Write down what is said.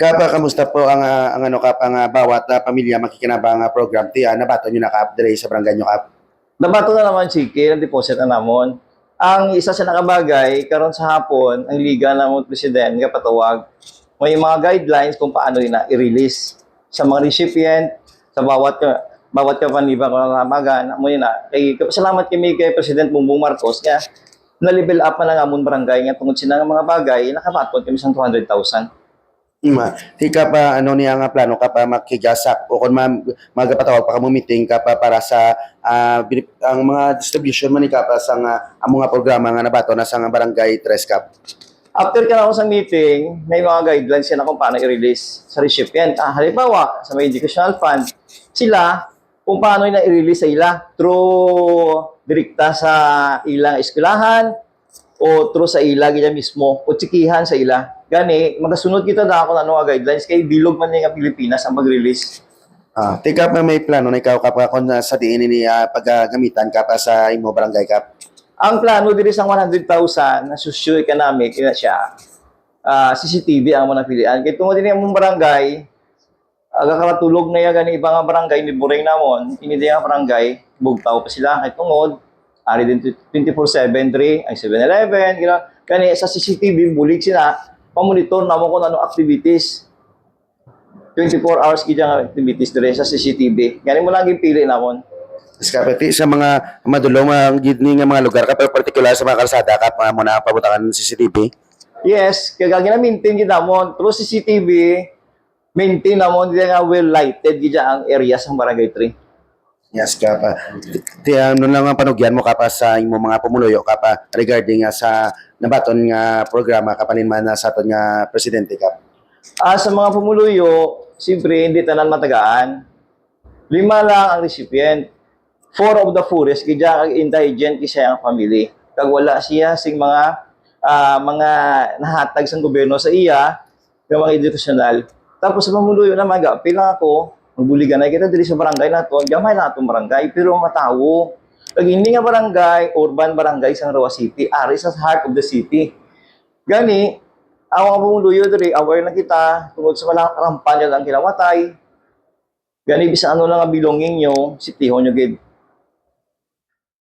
Kapa, kamusta po ang ano kap ang bawat pamilya makikinabang program ti nabato nyo na kap dire sa barangay nyo kap. Nabato na naman, Chiki, ang deposit na namon. Ang isa sa nakabagay, karon sa hapon, ang liga ng presidente nga patawag, may mga guidelines kung paano na i-release sa mga recipient, sa bawat kapaniba ko na namagan, mo na. Salamat kami kay President Bongbong Marcos nga na-level up na nga amon barangay nga tungod sila nga mga bagay, nakabaton kami sa 200,000. Ti kapa ano niya nga plano kapa makigasak o kun magapatawag pa kamo meeting kapa para sa ang mga distribution man ni kapa sa ang mga programa nga nabato na sa barangay Tres Kap. After ka na ako sa meeting, may mga guidelines yan kung paano i-release sa recipient. Halimbawa, sa may educational fund, sila, kung paano na i-release sa ila through direkta sa ilang eskwelahan o through sa ila gina mismo o tsikihan sa ila. Gani, magasunod kita na ako ng ano guidelines kay bilog man nga Pilipinas ang mag-release. Ti kap may plano na ikaw kapa kun sa diin ni paggagamitan kapa sa imo barangay kap. Ang plano diri sa 100,000 na socio-economic ina siya. CCTV ang mga pilian. Kay tungod din ang barangay, agakaratulog na ya gani ibang barangay ni Buray namon, ini dia barangay, bugtaw pa sila kay tungod. Ari din 24/7 diri ay 7-Eleven, gani sa CCTV bulig sila pamonitor namo kung ano activities. 24 hours gid ang activities dire sa CCTV. Gani mo lagi pili namon. Kapati sa mga madulong ang gidni nga mga lugar kapag particular sa mga kalsada kap mo na pabutakan ng CCTV. Yes, kaya gina-maintain gid namon through CCTV, maintain namon di nga well lighted gid ang area sa Barangay 3. Yes kapa. Ti ano lang ang panugyan mo kapa sa imo mga pumuluyo kapa regarding nga sa nabaton nga programa kapanin man sa aton nga presidente kap. Sa mga pumuluyo, siyempre hindi tanan matagaan. 5 lang ang recipient. 4 of the poorest kaya ang indigent siya ang family. Kag wala siya sing mga nahatag sa gobyerno sa iya, ng mga edukasyonal. Tapos sa pamuluyo naman, pila ako, magbuligan na kita diri sa barangay nato, gamay na itong barangay, pero matawo. Pag hindi nga barangay, urban barangay sa Rawa City, ari sa heart of the city. Gani, ang mga pamuluyo diri, aware na kita, tungod sa kampanya lang kinawatay. Gani, bisa ano lang ang belonging nyo, sitihon nyo gid.